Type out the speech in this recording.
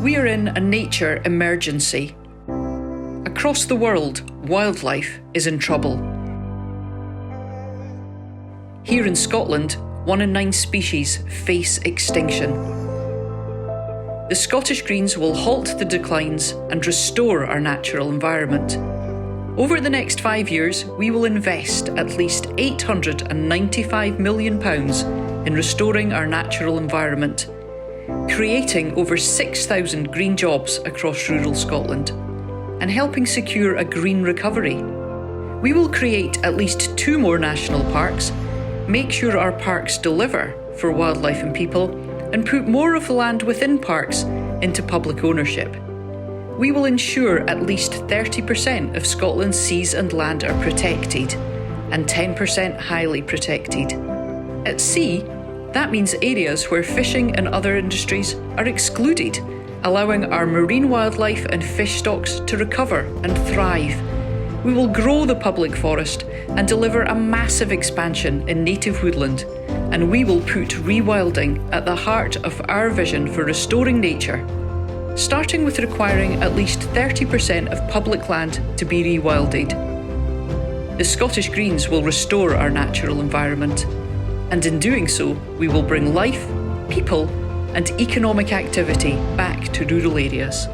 We are in a nature emergency. Across the world, wildlife is in trouble. Here in Scotland, 1 in 9 species face extinction. The Scottish Greens will halt the declines and restore our natural environment. Over the next 5 years, we will invest at least £895 million in restoring our natural environment, creating over 6,000 green jobs across rural Scotland, and helping secure a green recovery. We will create at least 2 more national parks, make sure our parks deliver for wildlife and people, and put more of the land within parks into public ownership. We will ensure at least 30% of Scotland's seas and land are protected, and 10% highly protected. At sea, that means areas where fishing and other industries are excluded, allowing our marine wildlife and fish stocks to recover and thrive. We will grow the public forest and deliver a massive expansion in native woodland, and we will put rewilding at the heart of our vision for restoring nature, starting with requiring at least 30% of public land to be rewilded. The Scottish Greens will restore our natural environment, and in doing so, we will bring life, people, and economic activity back to rural areas.